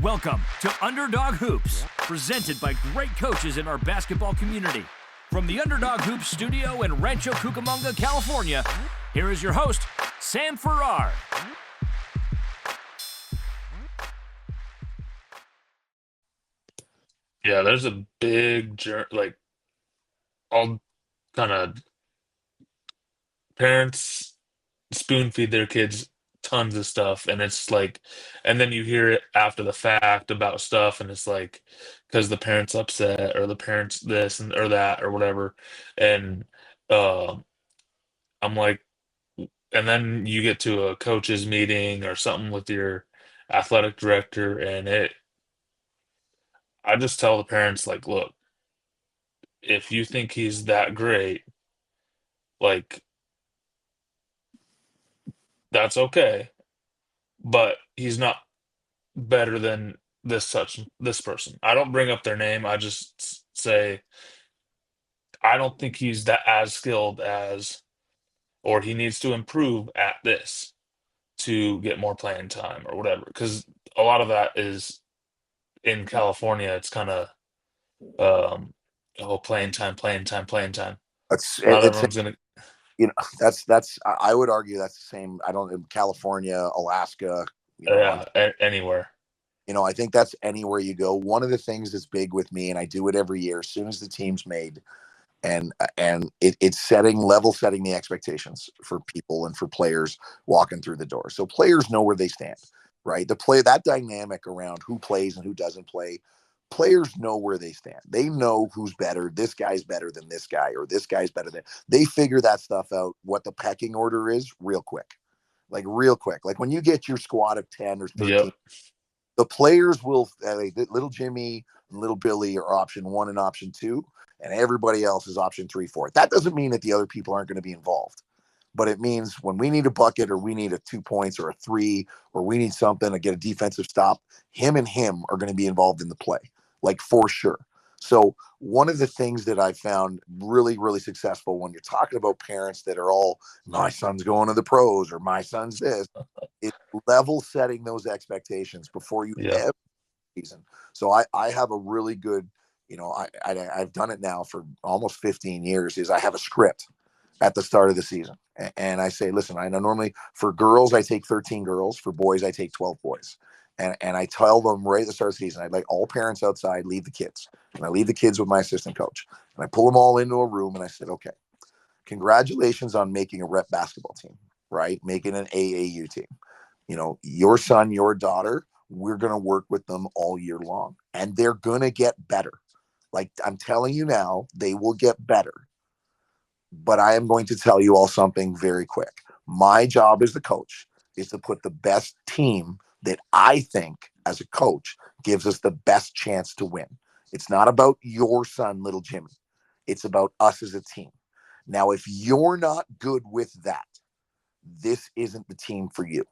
Welcome to Underdog Hoops, presented by great coaches in our basketball community. From the Underdog Hoops studio in Rancho Cucamonga, California, here is your host, Sam Farrar. Yeah, there's a big all kind of parents spoon feed their kids tons of stuff, and it's like, and then you hear it after the fact about stuff, and it's like because the parents upset or the parents this and or that or whatever, and uh, I'm like, and then you get to a coach's meeting or something with your athletic director, and I just tell the parents like, look, if you think he's that great, like that's okay, but he's not better than this person. I don't bring up their name. I just say I don't think he's that as skilled as, or he needs to improve at this to get more playing time or whatever. Because a lot of that is in California. It's kind of um, oh, playing time, playing time, playing time. Not It's everyone's gonna, that's I would argue that's the same. I don't in California, Alaska, yeah, anywhere. I think that's anywhere you go. One of the things that's big with me, and I do it every year as soon as the team's made, it's level setting the expectations for people and for players walking through the door. So players know where they stand, right? That dynamic around who plays and who doesn't play. Players know where they stand. They know who's better. This guy's better than this guy, or this guy's better than. They figure that stuff out. What the pecking order is, real quick, like real quick. Like when you get your squad of 10 or 13, Yep. the players will. Little Jimmy and little Billy are option one and option two, and everybody else is option three, four. That doesn't mean that the other people aren't going to be involved, but it means when we need a bucket or we need a 2 points or a three or we need something to get a defensive stop, him are going to be involved in the play, like for sure. So one of the things that I found really, really successful when you're talking about parents that are all, my son's going to the pros or my son's this, is level setting those expectations before you Yep. ever season. So I have a really good, I've done it now for almost 15 years, is I have a script at the start of the season. And I say, listen, I know normally for girls, I take 13 girls. For boys, I take 12 boys. And I tell them right at the start of the season, I'd like all parents outside, leave the kids. And I leave the kids with my assistant coach. And I pull them all into a room and I said, okay, congratulations on making a rep basketball team, right? Making an AAU team. Your son, your daughter, we're going to work with them all year long. And they're going to get better. Like I'm telling you now, they will get better. But I am going to tell you all something very quick. My job as the coach is to put the best team that I think as a coach gives us the best chance to win. It's not about your son, little Jimmy. It's about us as a team. Now, if you're not good with that, this isn't the team for you,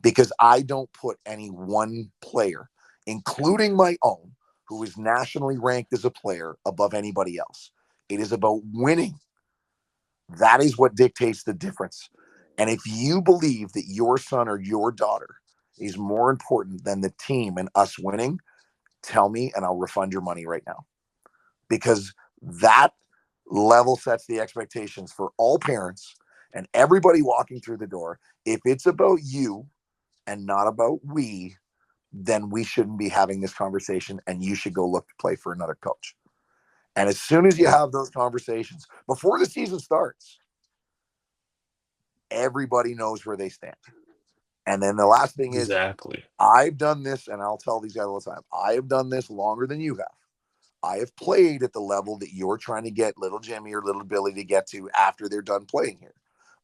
because I don't put any one player, including my own, who is nationally ranked as a player, above anybody else. It is about winning. That is what dictates the difference. And if you believe that your son or your daughter is more important than the team and us winning, tell me and I'll refund your money right now. Because that level sets the expectations for all parents and everybody walking through the door. If it's about you and not about we, then we shouldn't be having this conversation and you should go look to play for another coach. And as soon as you have those conversations before the season starts, everybody knows where they stand. And then the last thing is, Exactly. I've done this, and I'll tell these guys all the time, I have done this longer than you have. I have played at the level that you're trying to get little Jimmy or little Billy to get to after they're done playing here.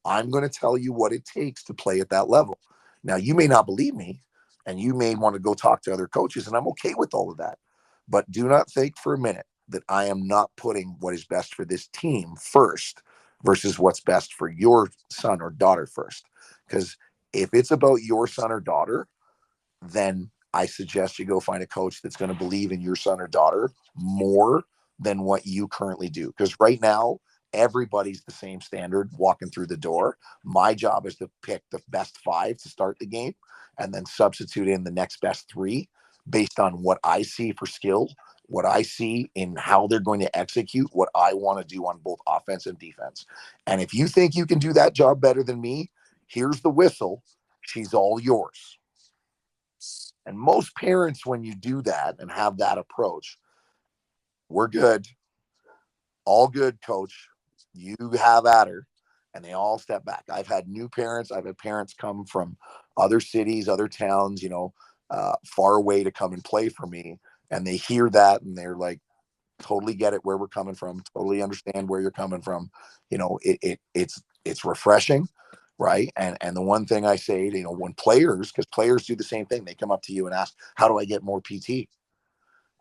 I'm going to tell you what it takes to play at that level. Now, you may not believe me, and you may want to go talk to other coaches, and I'm okay with all of that. But do not think for a minute that I am not putting what is best for this team first versus what's best for your son or daughter first. Because if it's about your son or daughter, then I suggest you go find a coach that's going to believe in your son or daughter more than what you currently do. Because right now, everybody's the same standard walking through the door. My job is to pick the best five to start the game and then substitute in the next best three. based on what I see for skill, what I see in how they're going to execute what I want to do on both offense and defense. And if you think you can do that job better than me, here's the whistle. She's all yours. And most parents, when you do that and have that approach, we're good. All good, coach. You have at her. And they all step back. I've had new parents. I've had parents come from other cities, other towns, far away to come and play for me. And they hear that and they're like, totally get it where we're coming from. Totally understand where you're coming from. It's refreshing, right? And the one thing I say, when because players do the same thing, they come up to you and ask, how do I get more PT?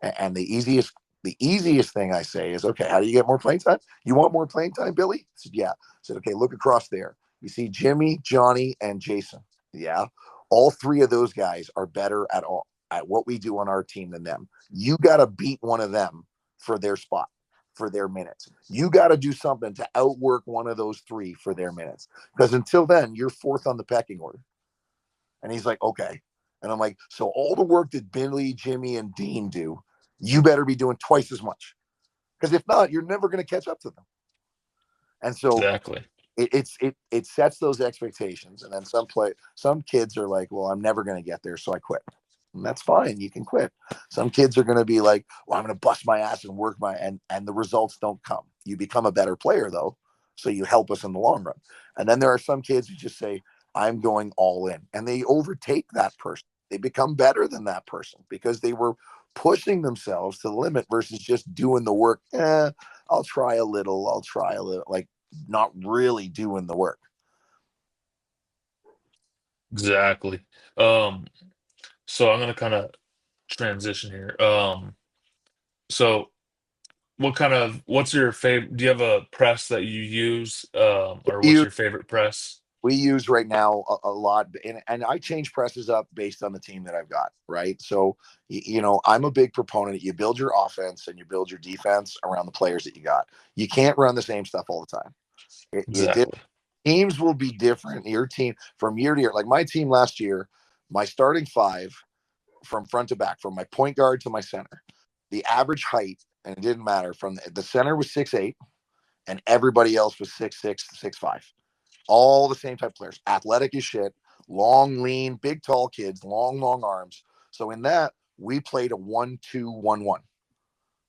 And the easiest thing I say is, okay, how do you get more playing time? You want more playing time, Billy? I said, yeah. I said, okay, look across there. You see Jimmy, Johnny, and Jason. Yeah. All three of those guys are better at what we do on our team than them. You got to beat one of them for their spot, for their minutes. You got to do something to outwork one of those three for their minutes. Because until then, you're fourth on the pecking order. And he's like, okay. And I'm like, so all the work that Billy, Jimmy, and Dean do, you better be doing twice as much. Because if not, you're never going to catch up to them. And so Exactly. it sets those expectations. And then some kids are like, well, I'm never going to get there, so I quit. And that's fine. You can quit. Some kids are going to be like, well, I'm going to bust my ass and work and the results don't come. You become a better player though. So you help us in the long run. And then there are some kids who just say, I'm going all in, and they overtake that person. They become better than that person because they were pushing themselves to the limit versus just doing the work. I'll try a little, like not really doing the work. Exactly. So I'm gonna kind of transition here. So what's your favorite? Do you have a press that you use, or what's You your favorite press? we use right now a lot, and I change presses up based on the team that I've got, right? So I'm a big proponent. You build your offense and you build your defense around the players that you got. You can't run the same stuff all the time. Exactly. Teams will be different. Your team from year to year, like my team last year, my starting five from front to back, from my point guard to my center, the average height, and it didn't matter, from the center was 6'8", and everybody else was 6'6", 6'5". All the same type of players, athletic as shit, long, lean, big, tall kids, long arms. So in that, we played a 1-2-1-1.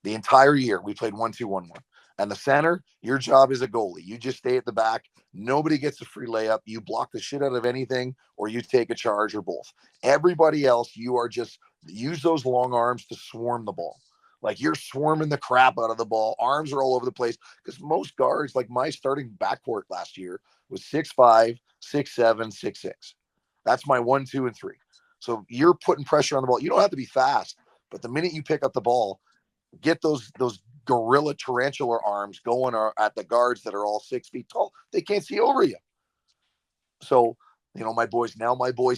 The entire year, we played 1-2-1-1. And the center, your job is a goalie. You just stay at the back. Nobody gets a free layup. You block the shit out of anything, or you take a charge, or both. Everybody else, you are just use those long arms to swarm the ball. Like you're swarming the crap out of the ball. Arms are all over the place. Because most guards, like my starting backcourt last year, was 6'5", 6'7", 6'6". That's my 1, 2, and 3. So you're putting pressure on the ball. You don't have to be fast, but the minute you pick up the ball, get those gorilla tarantula arms going at the guards that are all 6 feet tall. They can't see over you. So, my boys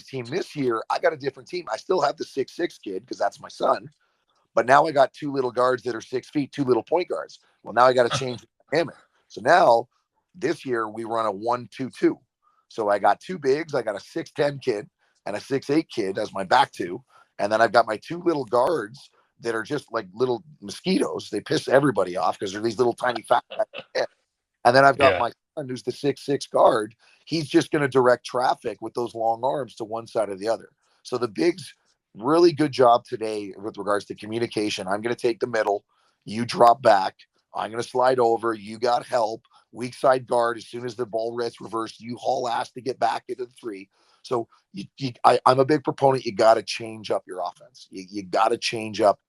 team this year, I got a different team. I still have the 6'6" kid because that's my son. But now I got 2 little guards that are 6 feet, 2 little point guards. Well, now I got to change the dynamic. So now this year we run a 1-2-2. So I got 2 bigs. I got a 6'10" kid and a 6'8" kid as my back two. And then I've got my 2 little guards that are just like little mosquitoes. They piss everybody off because they're these little tiny fat guys. And then I've got Yeah. my son who's the 6'6" guard. He's just going to direct traffic with those long arms to one side or the other. So the bigs, really good job today with regards to communication. I'm going to take the middle. You drop back. I'm going to slide over. You got help. Weak side guard. As soon as the ball gets reversed, you haul ass to get back into the 3. So I'm a big proponent. You got to change up your offense. You got to change up,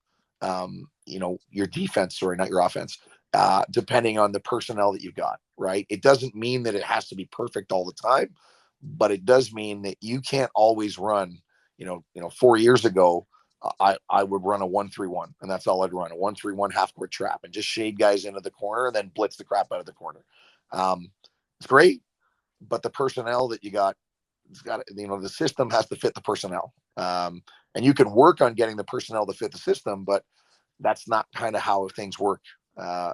your defense. Sorry, not your offense. Depending on the personnel that you've got, right? It doesn't mean that it has to be perfect all the time, but it does mean that you can't always run. 4 years ago, I would run a 1-3-1, and that's all I'd run, a 1-3-1 half court trap, and just shade guys into the corner and then blitz the crap out of the corner. It's great, but the personnel that you got, the system has to fit the personnel. And you can work on getting the personnel to fit the system, but that's not kind of how things work.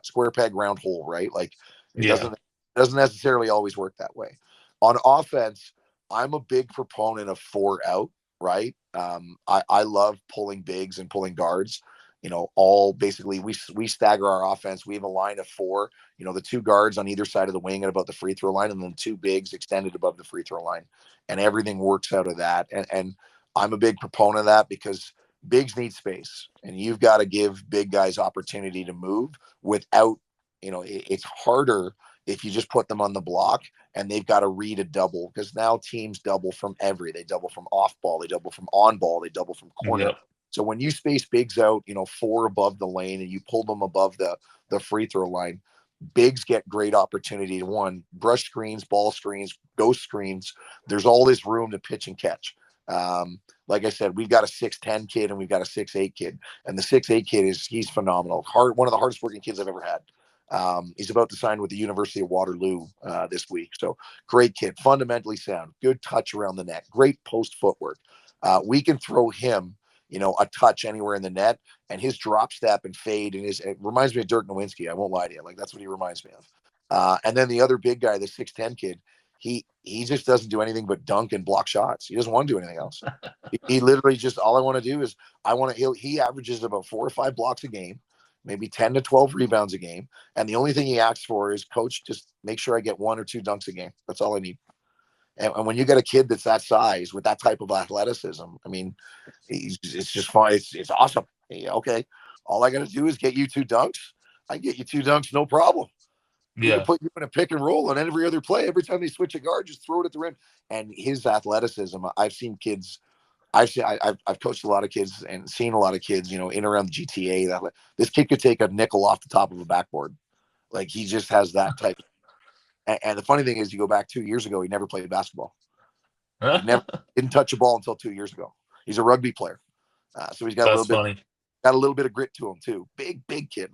Square peg, round hole, right? Like it Yeah. doesn't necessarily always work that way. On offense, I'm a big proponent of 4 out. right? I love pulling bigs and pulling guards. All basically we stagger our offense. We have a line of four. The two guards on either side of the wing at about the free throw line, and then two bigs extended above the free throw line, and everything works out of that. And I'm a big proponent of that because bigs need space, and you've got to give big guys opportunity to move without. It's harder if you just put them on the block and they've got to read a double, because now teams double from they double from off ball, they double from on ball, they double from corner. Yep. So when you space bigs out, four above the lane, and you pull them above the free throw line, bigs get great opportunity to, one, brush screens, ball screens, ghost screens. There's all this room to pitch and catch. Like I said, we've got a 6'10" kid and we've got a 6'8" kid, and the 6'8" kid he's phenomenal. One of the hardest working kids I've ever had. He's about to sign with the University of Waterloo this week. So great kid, fundamentally sound, good touch around the net, great post footwork. We can throw him, a touch anywhere in the net, and his drop step and fade, and it reminds me of Dirk Nowinski. I won't lie to you. Like, that's what he reminds me of. And then the other big guy, the 6'10" kid, he just doesn't do anything but dunk and block shots. He doesn't want to do anything else. He literally just, all I want to do is he averages about 4 or 5 blocks a game, maybe 10 to 12 rebounds a game. And the only thing he asks for is, coach, just make sure I get 1 or 2 dunks a game. That's all I need. And when you get a kid that's that size with that type of athleticism, I mean, it's just fun. It's awesome. Okay. All I got to do is get you 2 dunks. I get you 2 dunks, no problem. We can put you in a pick and roll on every other play. Every time they switch a guard, just throw it at the rim. And his athleticism, I've seen kids. I've coached a lot of kids and seen a lot of kids, in and around the GTA. This kid could take a nickel off the top of a backboard. Like, he just has that type. And the funny thing is, you go back 2 years ago, he never played basketball. He didn't touch a ball until 2 years ago. He's a rugby player, so he's got a little bit of grit to him too. Big kid,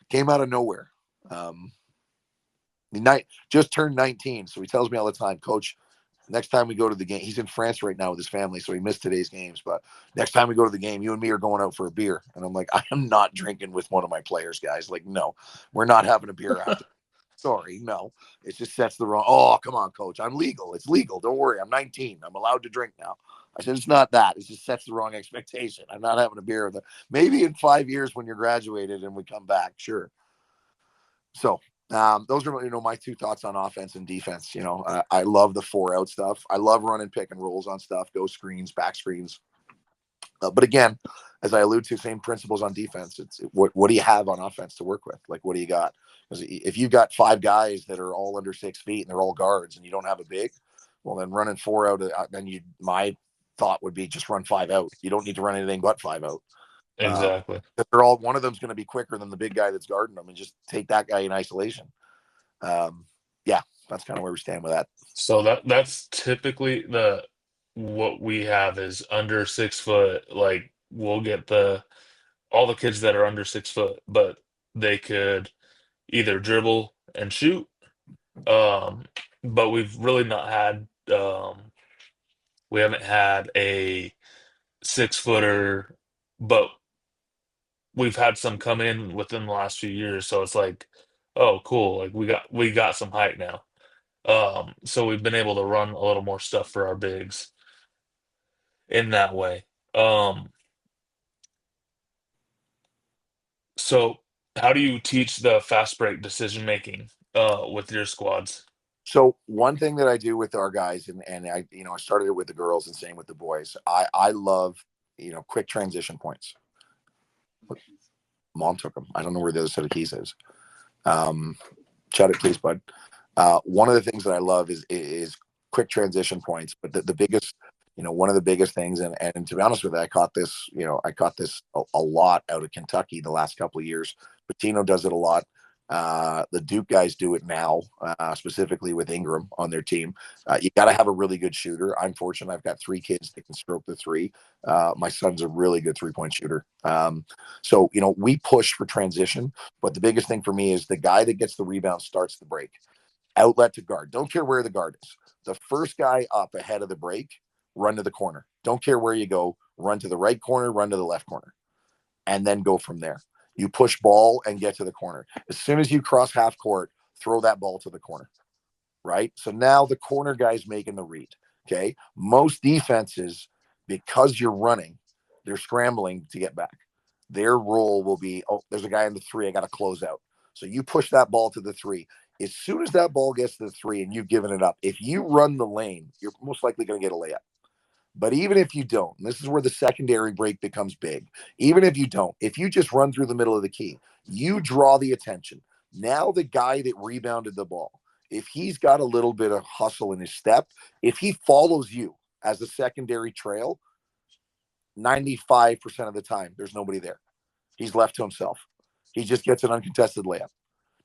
came out of nowhere. Just turned 19, so he tells me all the time, coach, next time we go to the game, he's in France right now with his family, so he missed today's games, but next time we go to the game, you and me are going out for a beer. And I'm like, I am not drinking with one of my players, guys. Like, no, we're not having a beer after. Sorry, no. It just sets the wrong. Oh, come on, coach. I'm legal. It's legal. Don't worry. I'm 19. I'm allowed to drink now. I said, it's not that. It just sets the wrong expectation. I'm not having a beer with them. Maybe in 5 years when you're graduated and we come back, sure. So those are my 2 thoughts on offense and defense. I love the 4-out stuff. I love running pick and rolls on stuff, go screens, back screens. But again, as I allude to, same principles on defense. It's what do you have on offense to work with? Like, what do you got? Because if you've got 5 guys that are all under 6 feet and they're all guards and you don't have a big, well, then running 4 out, then my thought would be just run 5 out. You don't need to run anything but 5 out. Exactly. They're all, one of them's going to be quicker than the big guy that's guarding them, and just take that guy in isolation. Yeah, that's kind of where we stand with that. So that's typically what we have is under 6 foot. Like, we'll get all the kids that are under 6 foot, but they could either dribble and shoot. But we've really not had, we haven't had a 6-footer, but we've had some come in within the last few years. So it's like, oh, cool. Like, we got some height now. So we've been able to run a little more stuff for our bigs in that way. So how do you teach the fast break decision making with your squads? So one thing that I do with our guys, and I started it with the girls and same with the boys. I love, quick transition points. Mom took them. I don't know where the other set of keys is. Shut it, please, bud. One of the things that I love is quick transition points. But the biggest, one of the biggest things, and to be honest with you, I caught this a lot out of Kentucky the last couple of years. Patino does it a lot. The Duke guys do it now, specifically with Ingram on their team. You got to have a really good shooter. I'm fortunate. I've got 3 kids that can stroke the 3. My son's a really good 3-point shooter. So, we push for transition, but the biggest thing for me is the guy that gets the rebound starts the break. Outlet to guard. Don't care where the guard is. The first guy up ahead of the break, run to the corner. Don't care where you go. Run to the right corner, run to the left corner, and then go from there. You push ball and get to the corner. As soon as you cross half court, throw that ball to the corner, right? So now the corner guy's making the read, okay? Most defenses because you're running, they're scrambling to get back. Their role will be, oh, there's a guy in the 3. I got to close out. So you push that ball to the 3. As soon as that ball gets to the 3 and you've given it up, if you run the lane, you're most likely going to get a layup. But even if you don't, and this is where the secondary break becomes big. Even if you don't, if you just run through the middle of the key, you draw the attention. Now the guy that rebounded the ball, if he's got a little bit of hustle in his step, if he follows you as a secondary trail, 95% of the time, there's nobody there. He's left to himself. He just gets an uncontested layup.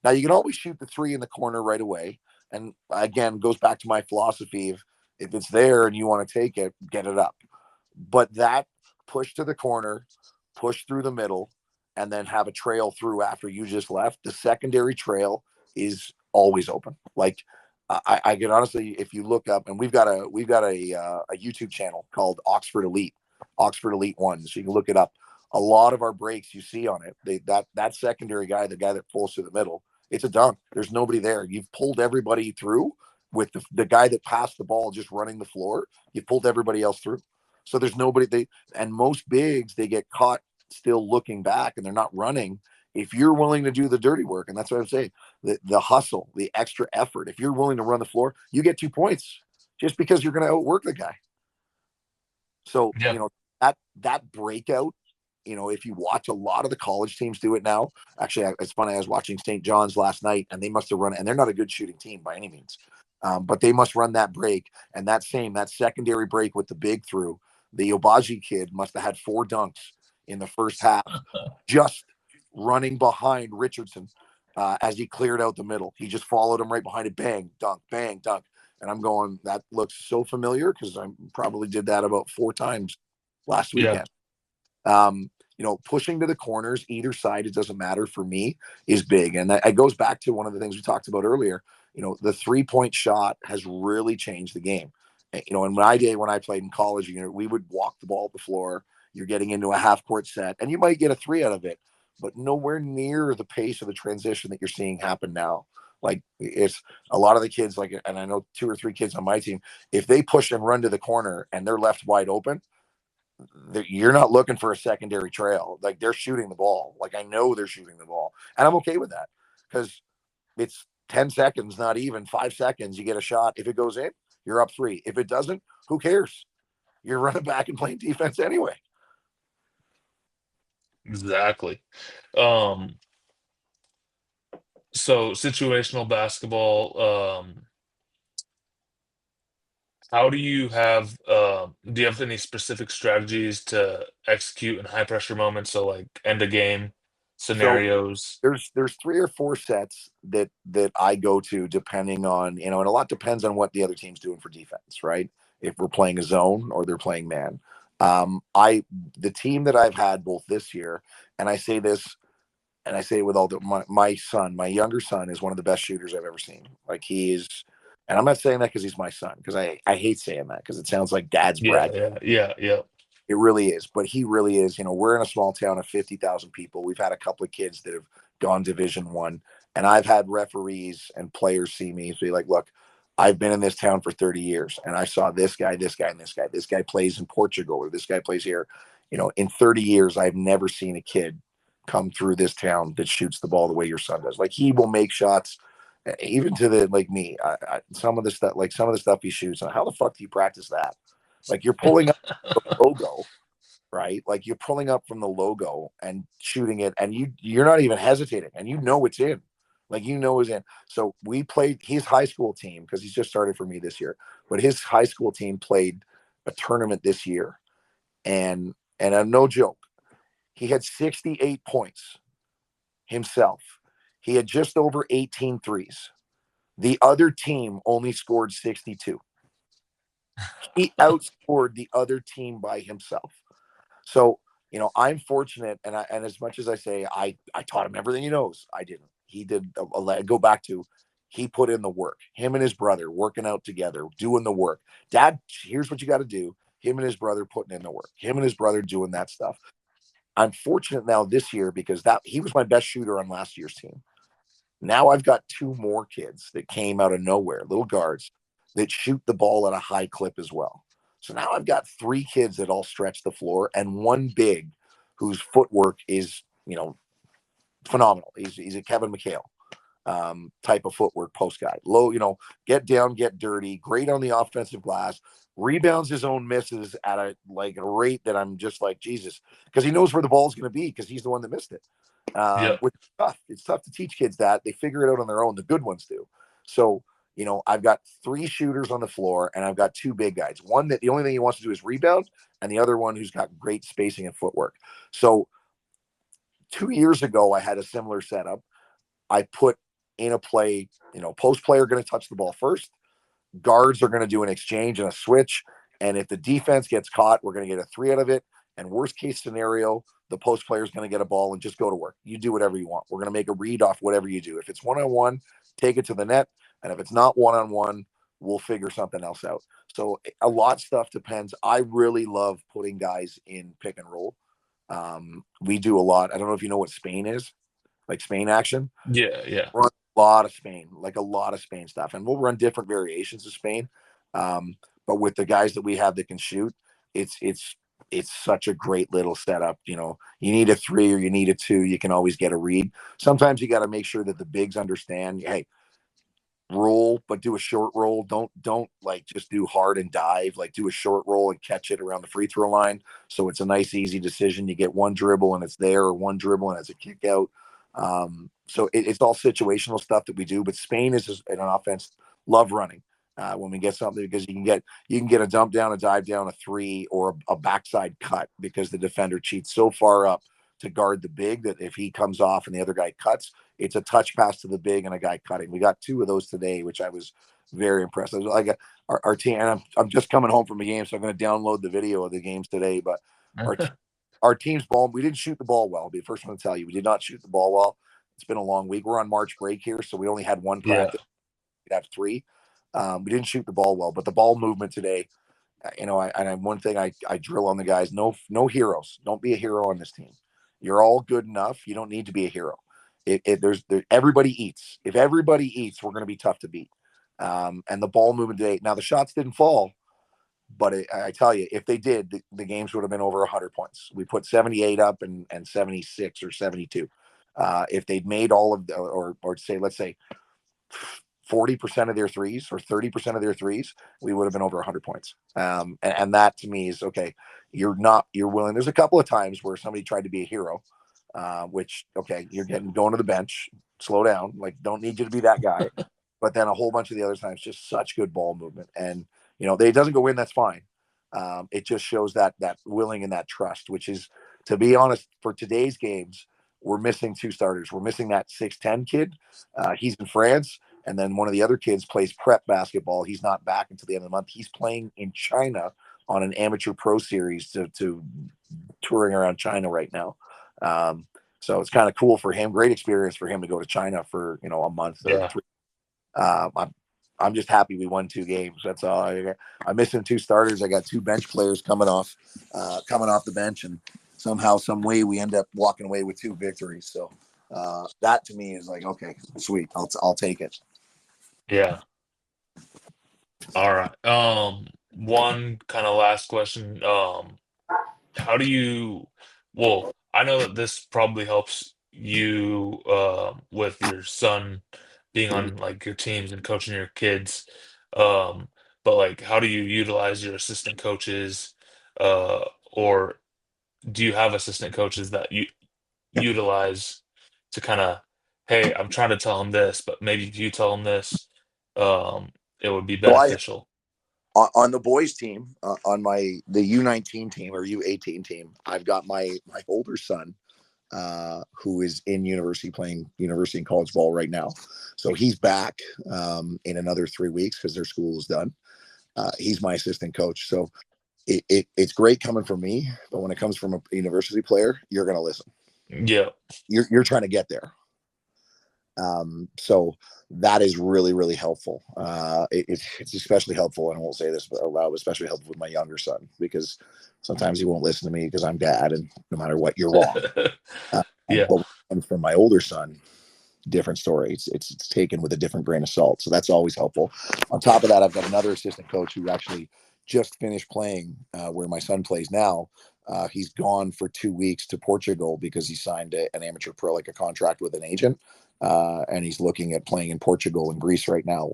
Now, you can always shoot the 3 in the corner right away. And again, goes back to my philosophy of if it's there and you want to take it, get it up. But that push to the corner, push through the middle, and then have a trail through after you just left, the secondary trail is always open. Like I can honestly, if you look up, and we've got a YouTube channel called Oxford Elite 1, so you can look it up. A lot of our breaks you see on it, that secondary guy, the guy that pulls to the middle, it's a dunk. There's nobody there. You've pulled everybody through with the guy that passed the ball just running the floor. You've pulled everybody else through. So there's nobody. And most bigs, they get caught still looking back and they're not running. If you're willing to do the dirty work, and that's what I'm saying, the hustle, the extra effort, if you're willing to run the floor, you get 2 points just because you're going to outwork the guy. So, Yeah. That breakout, if you watch a lot of the college teams do it now. Actually, it's funny. I was watching St. John's last night, and they must have run, and they're not a good shooting team by any means, but they must run that break and that secondary break with the big through. The Obaji kid must have had 4 dunks in the first half, just running behind Richardson as he cleared out the middle. He just followed him right behind it. Bang, dunk, bang, dunk. And I'm going, that looks so familiar because I probably did that about 4 times last weekend. Pushing to the corners, either side, it doesn't matter for me, is big. And that goes back to one of the things we talked about earlier. The 3-point shot has really changed the game. In my day when I played in college, we would walk the ball at the floor. You're getting into a half court set, and you might get a 3 out of it, but nowhere near the pace of the transition that you're seeing happen now. Like, it's a lot of the kids, and I know 2 or 3 kids on my team, if they push and run to the corner and they're left wide open, you're not looking for a secondary trail. Like, they're shooting the ball. Like, I know they're shooting the ball, and I'm okay with that because it's 10 seconds, not even 5 seconds. You get a shot. If it goes in, you're up 3. If it doesn't, who cares? You're running back and playing defense anyway. Exactly. So situational basketball, how do you have any specific strategies to execute in high pressure moments? So like end of game So scenarios. there's 3 or 4 sets that I go to depending on, and a lot depends on what the other team's doing for defense, right? If we're playing a zone or they're playing man. The team that I've had both this year, and I say this, and I say it with all my son, my younger son is one of the best shooters I've ever seen. Like, he is, and I'm not saying that because he's my son, because I hate saying that because it sounds like dad's brag. Yeah. It really is, but he really is. We're in a small town of 50,000 people. We've had a couple of kids that have gone Division 1, and I've had referees and players see me be like, "Look, I've been in this town for 30 years, and I saw this guy, this guy, and this guy. This guy plays in Portugal, or this guy plays here. In 30 years, I've never seen a kid come through this town that shoots the ball the way your son does. Like, he will make shots." Even to me, some of the stuff he shoots. How the fuck do you practice that? Like, you're pulling up the logo, right? Like, you're pulling up from the logo and shooting it, and you're not even hesitating, and it's in. Like, it's in. So we played his high school team because he's just started for me this year, but his high school team played a tournament this year, and I'm no joke. He had 68 points himself. He had just over 18 threes. The other team only scored 62. He outscored the other team by himself. So, I'm fortunate, and as much as I say I taught him everything he knows, I didn't. He did. Go back to, he put in the work. Him and his brother working out together, doing the work. Dad, here's what you got to do. Him and his brother putting in the work. Him and his brother doing that stuff. I'm fortunate now this year because he was my best shooter on last year's team. Now I've got 2 more kids that came out of nowhere, little guards, that shoot the ball at a high clip as well. So now I've got 3 kids that all stretch the floor and 1 big whose footwork is, phenomenal. He's a Kevin McHale type of footwork post guy. Low, get down, get dirty, great on the offensive glass, rebounds his own misses at a rate that I'm just like, Jesus, because he knows where the ball's going to be because he's the one that missed it. Yeah. Which is tough. It's tough to teach kids that. They figure it out on their own. The good ones do. So, I've got 3 shooters on the floor and I've got 2 big guys. One that the only thing he wants to do is rebound, and the other one who's got great spacing and footwork. So 2 years ago, I had a similar setup. I put in a play, post player going to touch the ball first. Guards are going to do an exchange and a switch. And if the defense gets caught, we're going to get a 3 out of it. And worst case scenario, the post player is going to get a ball and just go to work. You do whatever you want. We're going to make a read off whatever you do. If it's one-on-one, take it to the net. And if it's not one-on-one, we'll figure something else out. So a lot of stuff depends. I really love putting guys in pick and roll. We do a lot. I don't know if you know what Spain is, like Spain action. Yeah. Run a lot of Spain, like a lot of Spain stuff. And we'll run different variations of Spain. But with the guys that we have that can shoot, it's such a great little setup. You need a 3 or you need a 2, you can always get a read. Sometimes you got to make sure that the bigs understand, hey, roll, but do a short roll. Don't like just do hard and dive, like do a short roll and catch it around the free throw line. So it's a nice, easy decision. You get 1 dribble and it's there, or 1 dribble and it's a kick out. So it's all situational stuff that we do, but Spain is an offense, love running. When we get something, because you can get a dump down, a dive down, a 3, or a backside cut, because the defender cheats so far up to guard the big that if he comes off and the other guy cuts, it's a touch pass to the big and a guy cutting. We got 2 of those today, which I was very impressed. Like our team, and I'm just coming home from a game, so I'm going to download the video of the games today. But our team's ball, we didn't shoot the ball well. I'll be the first one to tell you, we did not shoot the ball well. It's been a long week. We're on March break here, so we only had 1 practice. We'd have 3. We didn't shoot the ball well, but the ball movement today, one thing I drill on the guys: no heroes. Don't be a hero on this team. You're all good enough. You don't need to be a hero. Everybody eats. If everybody eats, we're going to be tough to beat. And the ball movement today. Now the shots didn't fall, but I tell you, if they did, the games would have been over 100 points. We put 78 up and 76 or 72. If they'd made all of let's say 40% of their threes or 30% of their threes, we would have been over 100 points. And that to me is okay. You're willing. There's a couple of times where somebody tried to be a hero, which, okay, you're going to the bench, slow down. Like, don't need you to be that guy. But then a whole bunch of the other times, just such good ball movement. And, it doesn't go in, that's fine. It just shows that willing and that trust, which is, to be honest, for today's games, we're missing 2 starters. We're missing that 6'10" kid. He's in France. And then one of the other kids plays prep basketball. He's not back until the end of the month. He's playing in China on an amateur pro series to touring around China right now. So it's kind of cool for him. Great experience for him to go to China for, a month or 3. I'm just happy we won 2 games. That's all. I'm missing 2 starters. I got 2 bench players coming off the bench, and somehow, some way, we end up walking away with 2 victories. So that to me is like, okay, sweet. I'll take it. Yeah. All right. One kind of last question. How do you, well, I know that this probably helps you with your son being on like your teams and coaching your kids. But like, how do you utilize your assistant coaches? Or do you have assistant coaches that you utilize to kind of, hey, I'm trying to tell him this, but maybe if you tell him this, it would be So beneficial. on the boys team, on the U19 team or U18 team, I've got my older son, who is in university, playing university and college ball right now. So he's back in another 3 weeks because their school is done. He's my assistant coach. So it's great coming from me, but when it comes from a university player, you're going to listen. Yeah. You're trying to get there. So that is really, really helpful. It's especially helpful, and I won't say this aloud, especially helpful with my younger son, because sometimes he won't listen to me because I'm dad, and no matter what, you're wrong. Yeah. But when it comes from my older son, different story. It's taken with a different grain of salt. So that's always helpful. On top of that, I've got another assistant coach who actually just finished playing where my son plays now. He's gone for 2 weeks to Portugal because he signed an amateur pro, like a contract with an agent. And he's looking at playing in Portugal and Greece right now,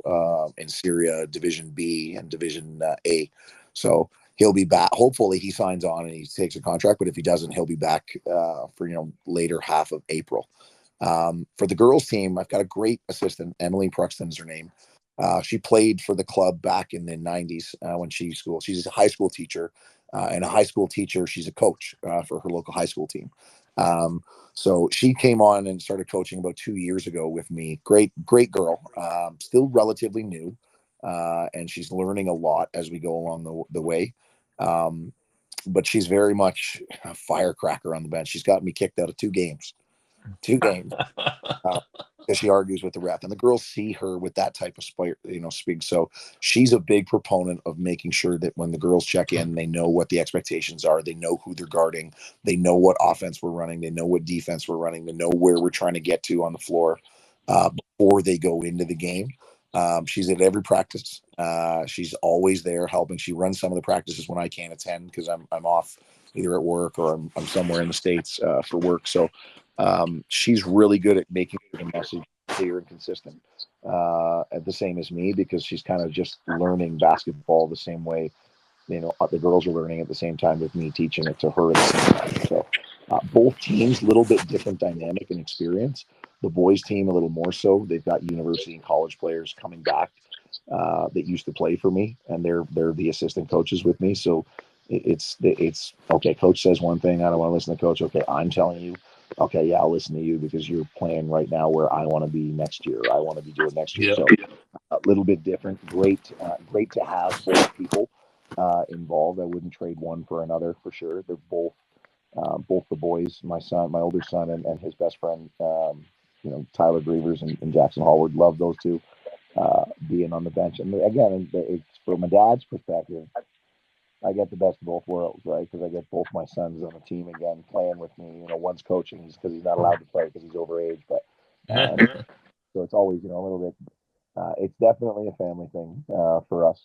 in Syria, Division B and Division A. So he'll be back. Hopefully he signs on and he takes a contract, but if he doesn't, he'll be back for later half of April. For the girls team, I've got a great assistant. Emily Pruxton is her name. She played for the club back in the 90s when she's a high school teacher, and a high school teacher. She's a coach for her local high school team. So she came on and started coaching about 2 years ago with me. Great girl, still relatively new, and she's learning a lot as we go along the way. But she's very much a firecracker on the bench. She's got me kicked out of 2 games. Because she argues with the ref, and the girls see her with that type of speak. So she's a big proponent of making sure that when the girls check in, they know what the expectations are. They know who they're guarding. They know what offense we're running. They know what defense we're running. They know where we're trying to get to on the floor before they go into the game. She's at every practice. She's always there helping. She runs some of the practices when I can't attend because I'm off either at work or I'm somewhere in the States for work. So she's really good at making the message clear and consistent, at the same as me, because she's kind of just learning basketball the same way, the girls are learning at the same time with me teaching it to her at the same time. So both teams, a little bit different dynamic and experience. The boys team a little more so. They've got university and college players coming back that used to play for me, and they're the assistant coaches with me. So it's okay. Coach says one thing, I don't want to listen to coach. Okay, I'm telling you. Okay, yeah, I'll listen to you because you're playing right now where I want to be next year. I want to be doing next year. Yep. So a little bit different. Great to have both people involved. I wouldn't trade one for another for sure. They're both the boys. My older son, and his best friend, Tyler Grievers and Jackson Halward. Love those two being on the bench. And again, it's from a dad's perspective. I get the best of both worlds, right? Because I get both my sons on the team again, playing with me. One's coaching because he's not allowed to play because he's overage, but so it's always a little bit. It's definitely a family thing for us.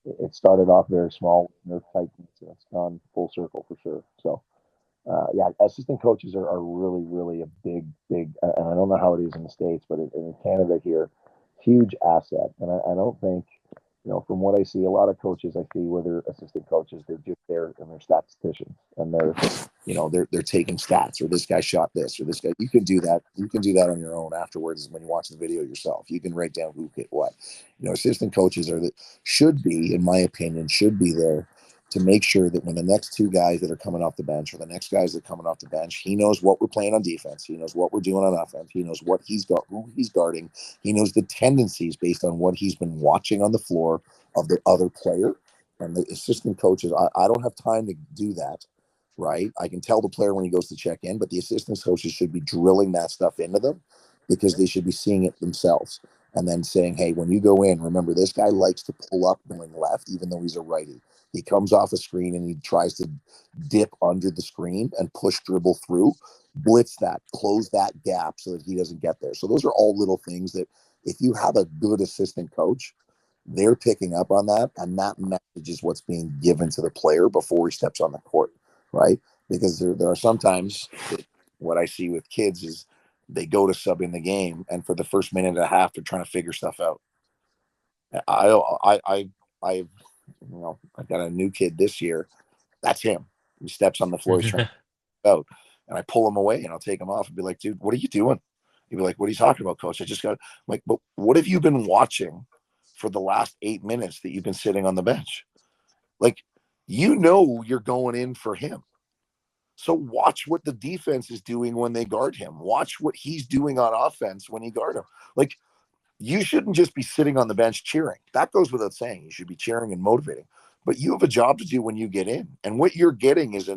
It started off very small, nerve tightness, and it's gone full circle for sure. So yeah, assistant coaches are really, really a big, and I don't know how it is in the States, but in Canada here, huge asset. And I don't think, from what I see, a lot of coaches I see where they're assistant coaches, they're just there and they're statisticians, and they're taking stats, or this guy shot this, or this guy. You can do that. You can do that on your own afterwards when you watch the video yourself. You can write down who hit what. Assistant coaches should be, in my opinion, there to make sure that when the next 2 guys that are coming off the bench, or the next guys that are coming off the bench, he knows what we're playing on defense. He knows what we're doing on offense. He knows what who he's guarding. He knows the tendencies based on what he's been watching on the floor of the other player. And the assistant coaches, I don't have time to do that, right? I can tell the player when he goes to check in, but the assistant coaches should be drilling that stuff into them because they should be seeing it themselves. And then saying, hey, when you go in, remember, this guy likes to pull up going left, even though he's a righty. He comes off a screen and he tries to dip under the screen and push dribble through, blitz that, close that gap so that he doesn't get there. So those are all little things that if you have a good assistant coach, they're picking up on that. And that message is what's being given to the player before he steps on the court, right? Because there are sometimes what I see with kids is they go to sub in the game, and for the first minute and a half, they're trying to figure stuff out. I've got a new kid this year. That's him. He steps on the floor, he's trying to out, and I pull him away and I'll take him off and be like, dude, what are you doing? He'd be like, what are you talking about, coach? I just got. I'm like, but what have you been watching for the last 8 minutes that you've been sitting on the bench? Like, you're going in for him. So watch what the defense is doing when they guard him. Watch what he's doing on offense when he guard him. Like, you shouldn't just be sitting on the bench cheering. That goes without saying. You should be cheering and motivating. But you have a job to do when you get in. And what you're getting is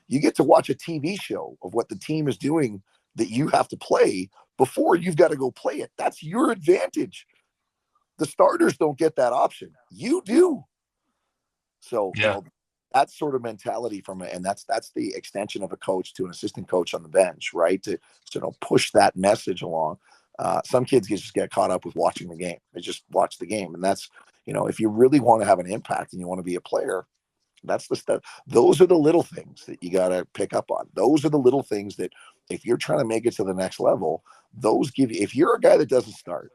you get to watch a TV show of what the team is doing that you have to play before you've got to go play it. That's your advantage. The starters don't get that option. You do. So, yeah. That sort of mentality and that's the extension of a coach to an assistant coach on the bench, right? To push that message along. Some kids just get caught up with watching the game. They just watch the game, and that's if you really want to have an impact and you want to be a player, that's the stuff. Those are the little things that you got to pick up on. Those are the little things that if you're trying to make it to the next level, those give you, if you're a guy that doesn't start,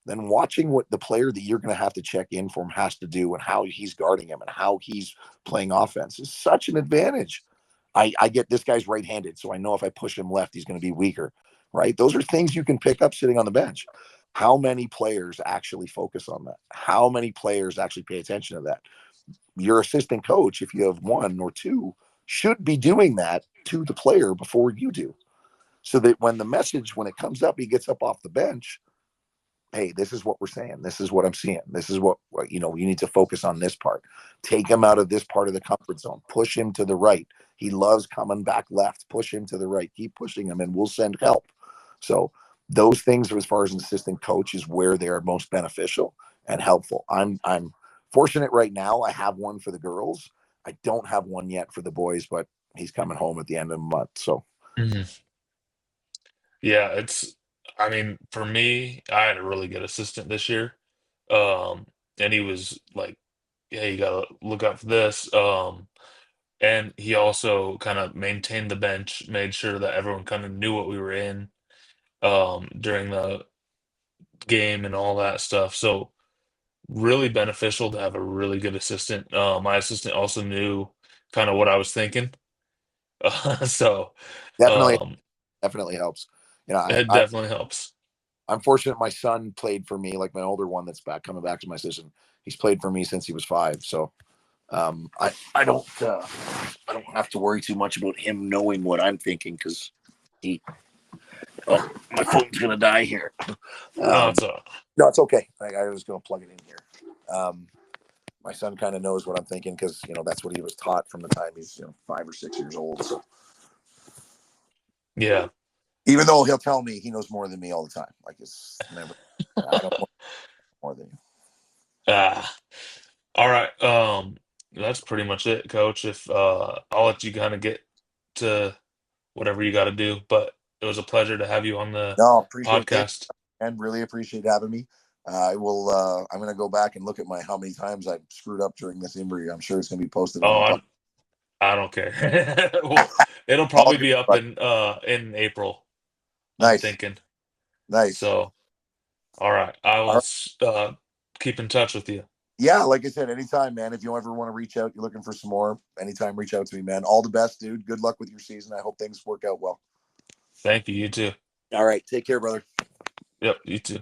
then watching what the player that you're going to have to check in for him has to do and how he's guarding him and how he's playing offense is such an advantage. I get this guy's right-handed, so I know if I push him left, he's going to be weaker, right? Those are things you can pick up sitting on the bench. How many players actually focus on that? How many players actually pay attention to that? Your assistant coach, if you have one or two, should be doing that to the player before you do. So that when it comes up, he gets up off the bench. Hey, this is what we're saying. This is what I'm seeing. This is what, you need to focus on this part. Take him out of this part of the comfort zone. Push him to the right. He loves coming back left. Push him to the right. Keep pushing him and we'll send help. So those things, as far as an assistant coach, is where they're most beneficial and helpful. I'm fortunate right now. I have one for the girls. I don't have one yet for the boys, but he's coming home at the end of the month. So Yeah, for me, I had a really good assistant this year. And he was like, "Hey, you gotta look out for this." And he also kind of maintained the bench, made sure that everyone kind of knew what we were in during the game and all that stuff. So really beneficial to have a really good assistant. My assistant also knew kind of what I was thinking. So definitely, um, definitely helps. You know, it definitely helps. I'm fortunate my son played for me, like my older one that's coming back to my assistant. He's played for me since he was 5. So I don't have to worry too much about him knowing what I'm thinking because my phone's gonna die here. No, No, it's okay. I was gonna plug it in here. My son kind of knows what I'm thinking because that's what he was taught from the time he's 5 or 6 years old. So yeah. even though he'll tell me he knows more than me all the time, like it's never. I don't know more than you. All right. That's pretty much it, Coach. If I'll let you kind of get to whatever you got to do, but it was a pleasure to have you on the No, appreciate it podcast. and really appreciate having me. I will. I'm going to go back and look at how many times I've screwed up during this interview. I'm sure it's going to be posted on Oh, the podcast. I don't care. Well, it'll All probably good, be up but in April, I'm nice, thinking. nice. So, all right. I All will right. keep in touch with you. Yeah, like I said, anytime, man. If you ever want to reach out, you're looking for some more, anytime, reach out to me, man. All the best, dude. Good luck with your season. I hope things work out well. Thank you. You too. All right. Take care, brother. Yep. You too.